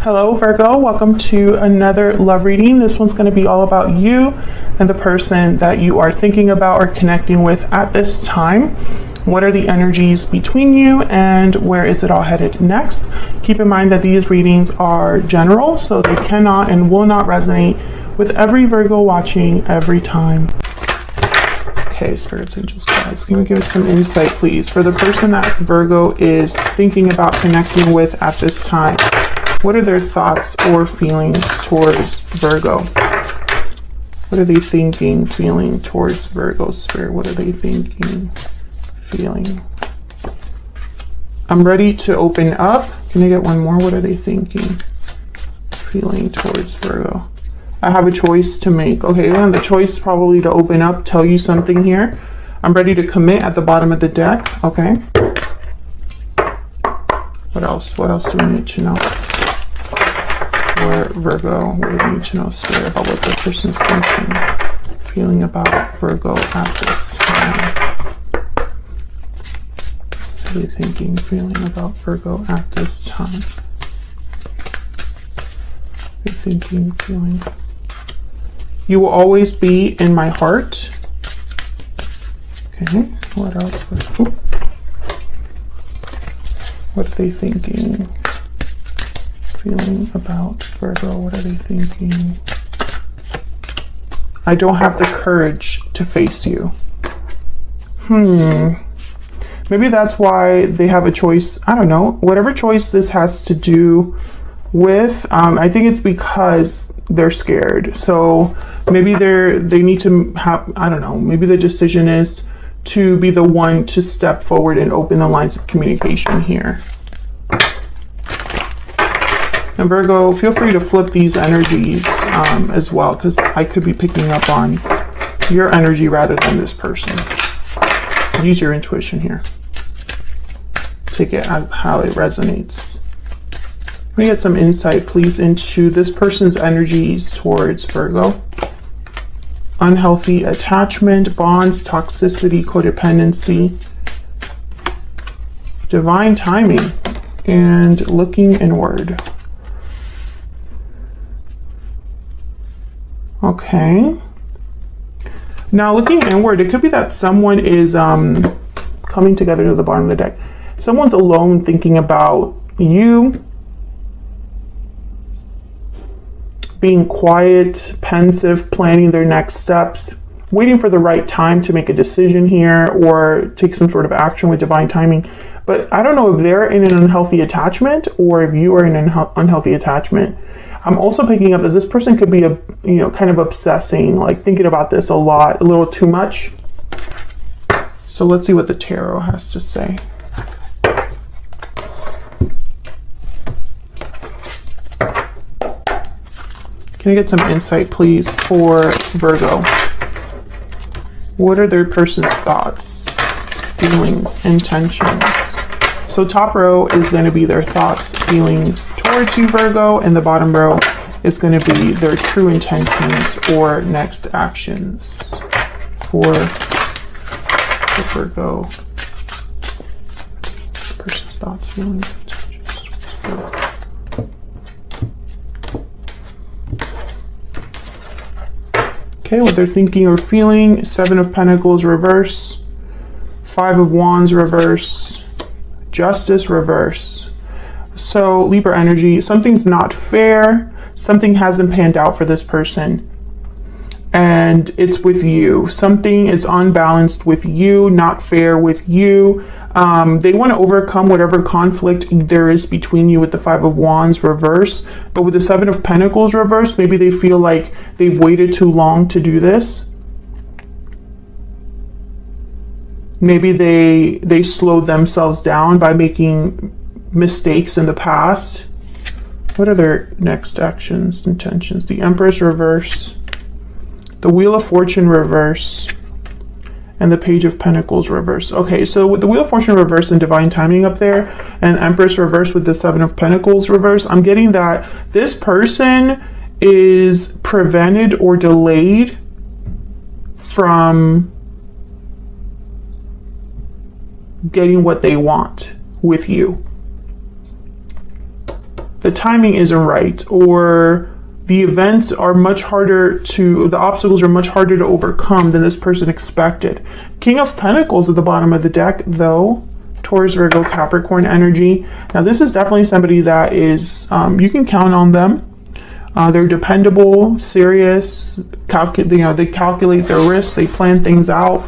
Hello Virgo, welcome to another love reading. This one's going to be all about you and the person that you are thinking about or connecting with at this time. What are the energies between you and where is it all headed next? Keep in mind that these readings are general, so they cannot and will not resonate with every Virgo watching every time. Okay, spirits, angels, guides, can you give us some insight please for the person that Virgo is thinking about connecting with at this time? What are their thoughts or feelings towards Virgo? What are they thinking, feeling towards Virgo spirit? What are they thinking, feeling? I'm ready to open up. Can I get one more? What are they thinking, feeling towards Virgo? I have a choice to make. Okay, and the choice probably to open up, tell you something here. I'm ready to commit at the bottom of the deck. Okay. What else? What else do we need to know? For Virgo, what do we need to know, spirit, about what the person's thinking, feeling about Virgo at this time? What are they thinking, feeling about Virgo at this time? They're thinking, feeling. You will always be in my heart. Okay, what else? What are they thinking? Feeling about Virgo, what are they thinking? I don't have the courage to face you. Maybe that's why they have a choice. I don't know. Whatever choice this has to do with, I think it's because they're scared. So maybe they need to have, I don't know, maybe the decision is to be the one to step forward and open the lines of communication here. And Virgo, feel free to flip these energies as well, because I could be picking up on your energy rather than this person. Use your intuition here. Take it how it resonates. Let me get some insight, please, into this person's energies towards Virgo. Unhealthy attachment, bonds, toxicity, codependency, divine timing, and looking inward. Okay. Now looking inward, it could be that someone is coming together to the bottom of the deck. Someone's alone thinking about you, being quiet, pensive, planning their next steps, waiting for the right time to make a decision here or take some sort of action with divine timing. But I don't know if they're in an unhealthy attachment or if you are in an unhealthy attachment. I'm also picking up that this person could be kind of obsessing, like thinking about this a lot, a little too much. So let's see what the tarot has to say. Can I get some insight, please, for Virgo? What are their person's thoughts, feelings, intentions? So top row is going to be their thoughts, feelings towards you, Virgo, and the bottom row is going to be their true intentions or next actions for Virgo. Person's thoughts, feelings, intentions. Okay, what they're thinking or feeling. 7 of Pentacles reverse, 5 of Wands reverse, Justice reverse. So Libra energy, something's not fair, something hasn't panned out for this person, and it's with you. Something is unbalanced with you, not fair with you. They want to overcome whatever conflict there is between you with the 5 of Wands reverse, but with the 7 of Pentacles reverse, maybe they feel like they've waited too long to do this. Maybe they slowed themselves down by making mistakes in the past. What are their next actions, intentions? The Empress reverse, the Wheel of Fortune reverse, and the Page of Pentacles reverse. Okay, so with the Wheel of Fortune reverse and divine timing up there, and Empress reverse with the 7 of Pentacles reverse, I'm getting that this person is prevented or delayed from getting what they want with you. the timing isn't right, or the events are much harder to, the obstacles are much harder to overcome than this person expected. King of Pentacles at the bottom of the deck, though. Taurus, Virgo, Capricorn energy. Now this is definitely somebody that is, you can count on them. They're dependable, serious, they calculate their risks, they plan things out.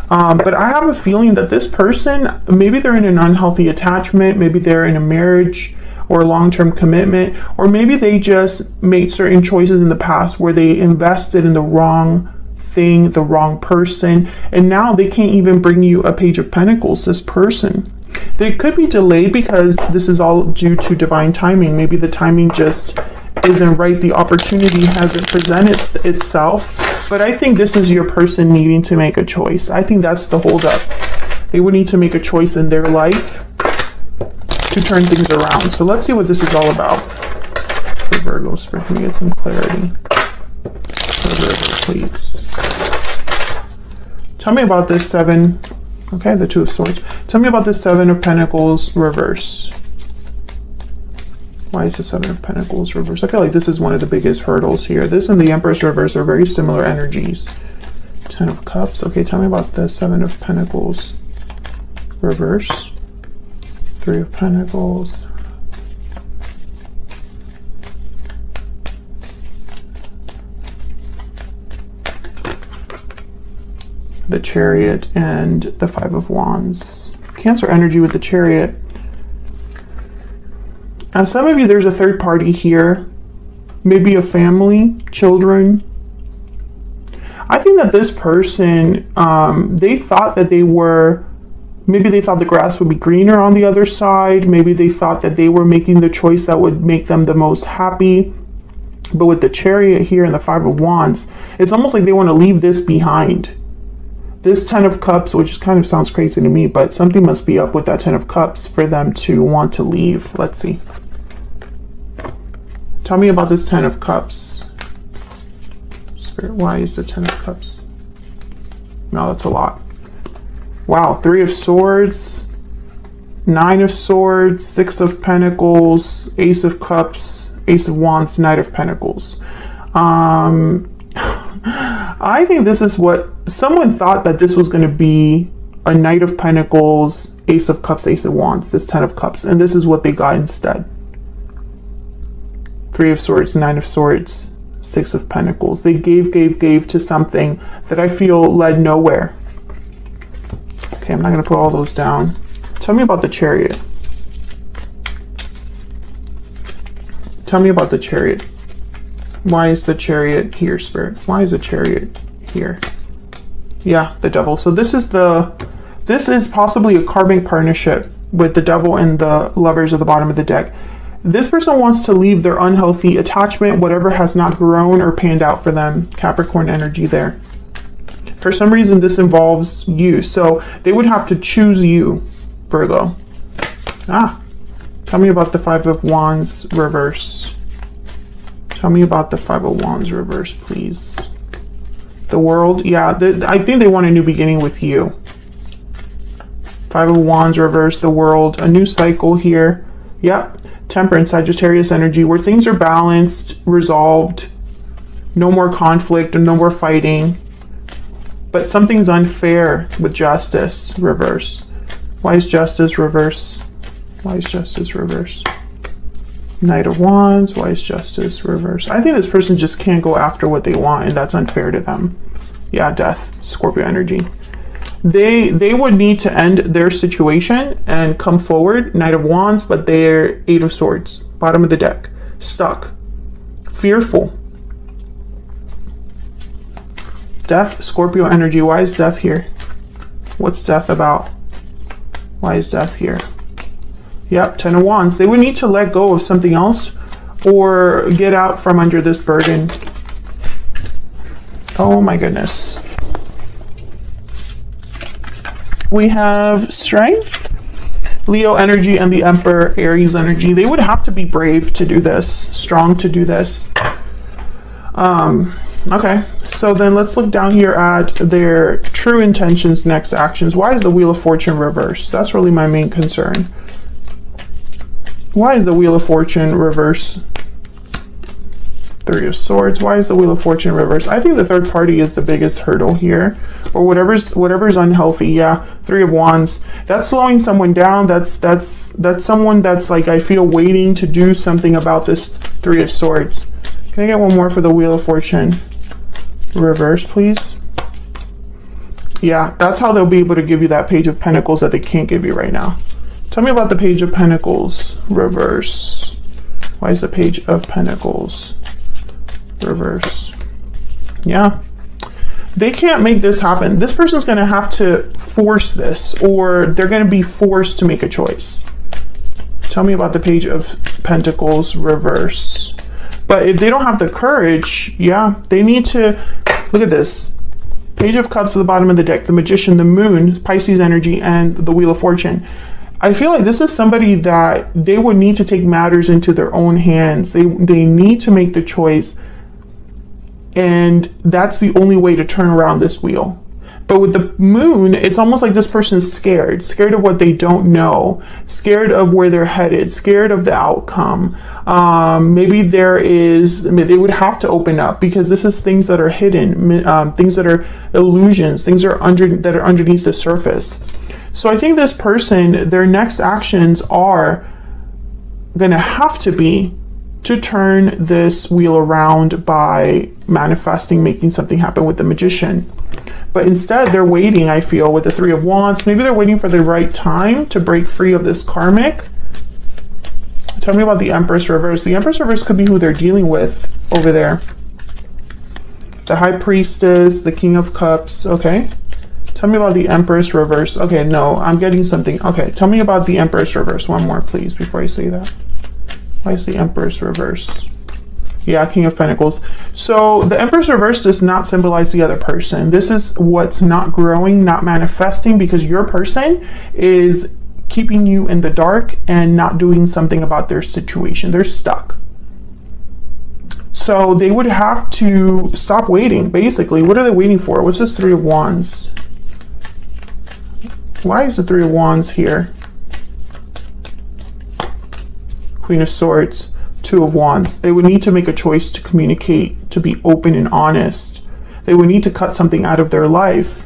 But I have a feeling that this person, maybe they're in an unhealthy attachment, maybe they're in a marriage or a long-term commitment, or maybe they just made certain choices in the past where they invested in the wrong thing, the wrong person, and now they can't even bring you a Page of Pentacles, this person. They could be delayed because this is all due to divine timing. Maybe the timing just isn't right, the opportunity hasn't presented itself. But I think this is your person needing to make a choice. I think that's the holdup. They would need to make a choice in their life to turn things around. So let's see what this is all about. For Virgo, Spirit, can we get some clarity? For Virgo, please. Tell me about this Seven. Okay, the Two of Swords. Tell me about this Seven of Pentacles reverse. Why is the Seven of Pentacles reverse? I feel like this is one of the biggest hurdles here. This and the Empress reverse are very similar energies. Ten of Cups. Okay, tell me about the Seven of Pentacles reverse. Three of Pentacles. The Chariot and the Five of Wands. Cancer energy with the Chariot. Now, some of you, there's a third party here. Maybe a family, children. I think that this person, they thought that they were, maybe they thought the grass would be greener on the other side. Maybe they thought that they were making the choice that would make them the most happy. But with the Chariot here and the Five of Wands, it's almost like they want to leave this behind. This Ten of Cups, which kind of sounds crazy to me, but something must be up with that Ten of Cups for them to want to leave. Let's see. Tell me about this Ten of Cups. Spirit, why is the Ten of Cups? No, that's a lot. Wow, Three of Swords, Nine of Swords, Six of Pentacles, Ace of Cups, Ace of Wands, Knight of Pentacles. I think this is what someone thought, that this was going to be a Knight of Pentacles, Ace of Cups, Ace of Wands, this Ten of Cups, and this is what they got instead. Three of Swords, Nine of Swords, Six of Pentacles. They gave to something that I feel led nowhere. Okay, I'm not going to put all those down. Tell me about the Chariot. Tell me about the Chariot. Why is the Chariot here, Spirit? Why is the Chariot here? Yeah, the Devil. So this is possibly a karmic partnership with the Devil and the Lovers at the bottom of the deck. This person wants to leave their unhealthy attachment, whatever has not grown or panned out for them. Capricorn energy there. For some reason, this involves you. So they would have to choose you, Virgo. Tell me about the Five of Wands reverse. Tell me about the Five of Wands reverse, please. The World. Yeah, I think they want a new beginning with you. Five of Wands reverse, the World. A new cycle here. Yep. Temperance, Sagittarius energy, where things are balanced, resolved. No more conflict and no more fighting. But something's unfair with Justice reverse. Why is Justice reverse? Why is Justice reverse? Knight of Wands. Why is Justice reverse? I think this person just can't go after what they want, and that's unfair to them. Yeah, Death, Scorpio energy. They would need to end their situation and come forward. Knight of Wands, but they're Eight of Swords. Bottom of the deck. Stuck. Fearful. Death, Scorpio energy. Why is Death here? What's Death about? Why is Death here? Yep, Ten of Wands. They would need to let go of something else or get out from under this burden. Oh my goodness. We have Strength, Leo energy, and the Emperor, Aries energy. They would have to be brave to do this, strong to do this. Okay, so then let's look down here at their true intentions, next actions. Why is the Wheel of Fortune reversed? That's really my main concern. Why is the Wheel of Fortune reverse? Three of Swords. Why is the Wheel of Fortune reverse? I think the third party is the biggest hurdle here, or whatever's unhealthy. Yeah, Three of Wands. That's slowing someone down. That's someone that's like, I feel, waiting to do something about this Three of Swords. Can I get one more for the Wheel of Fortune reverse, please? Yeah, that's how they'll be able to give you that Page of Pentacles that they can't give you right now. Tell me about the Page of Pentacles reverse. Why is the Page of Pentacles reverse? Yeah, they can't make this happen. This person's going to have to force this, or they're going to be forced to make a choice. Tell me about the Page of Pentacles reverse. But if they don't have the courage, yeah, they need to, look at this. Page of Cups at the bottom of the deck, the Magician, the Moon, Pisces energy, and the Wheel of Fortune. I feel like this is somebody that they would need to take matters into their own hands. They need to make the choice. And that's the only way to turn around this wheel. But with the Moon, it's almost like this person's scared of what they don't know, scared of where they're headed, scared of the outcome. Maybe they would have to open up, because this is things that are hidden, things that are illusions, things that are underneath the surface. So I think this person, their next actions are going to have to be to turn this wheel around by manifesting, making something happen with the Magician. But instead, they're waiting, I feel, with the Three of Wands. Maybe they're waiting for the right time to break free of this karmic. Tell me about the Empress reverse. The Empress reverse could be who they're dealing with over there. The High Priestess, the King of Cups. Okay. Tell me about the Empress reverse. Okay, no, I'm getting something. Okay, tell me about the Empress reverse. One more, please, before I say that. Why is the Empress reverse? Yeah, King of Pentacles. So the Empress reverse does not symbolize the other person. This is what's not growing, not manifesting, because your person is keeping you in the dark and not doing something about their situation. They're stuck. So they would have to stop waiting, basically. What are they waiting for? What's this Three of Wands? Why is the Three of Wands here? Queen of Swords, Two of Wands. They would need to make a choice to communicate, to be open and honest. They would need to cut something out of their life.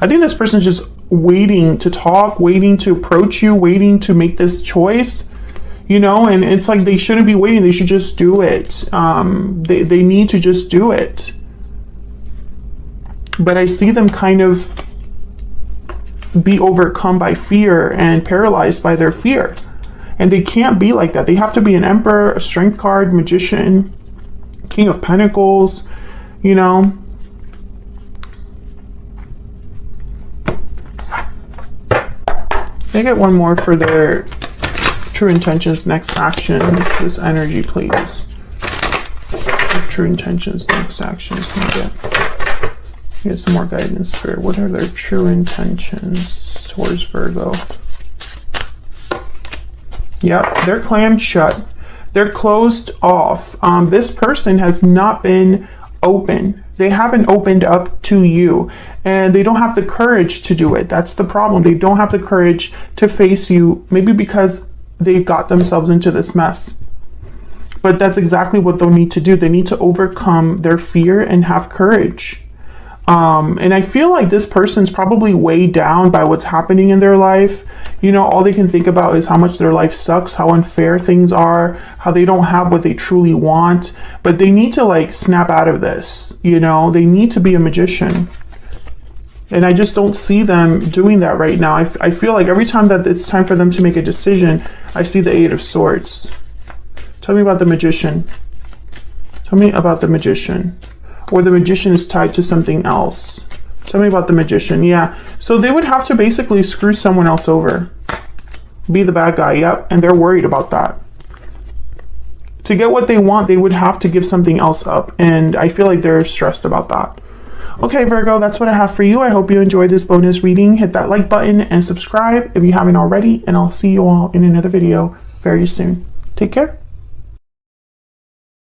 I think this person's just waiting to talk, waiting to approach you, waiting to make this choice, you know, and it's like they shouldn't be waiting. They should just do it. They need to just do it. But I see them kind of be overcome by fear and paralyzed by their fear. And they can't be like that. They have to be an Emperor, a Strength card, Magician, King of Pentacles, you know. Can I get one more for their true intentions, next actions? This energy, please. True intentions, next actions. Can I get some more guidance, Spirit? What are their true intentions towards Virgo? Yep, they're clammed shut. They're closed off. This person has not been open. They haven't opened up to you, and they don't have the courage to do it. That's the problem. They don't have the courage to face you, maybe because they've got themselves into this mess. But that's exactly what they'll need to do. They need to overcome their fear and have courage. And I feel like this person's probably weighed down by what's happening in their life. You know, all they can think about is how much their life sucks, how unfair things are, how they don't have what they truly want. But they need to like snap out of this, you know, they need to be a magician. And I just don't see them doing that right now. I feel like every time that it's time for them to make a decision, I see the Eight of Swords. Tell me about the Magician. Tell me about the Magician. Or the Magician is tied to something else. Tell me about the Magician. Yeah, so they would have to basically screw someone else over. Be the bad guy, yep, and they're worried about that. To get what they want, they would have to give something else up, and I feel like they're stressed about that. Okay, Virgo, that's what I have for you. I hope you enjoyed this bonus reading. Hit that like button and subscribe if you haven't already, and I'll see you all in another video very soon. Take care.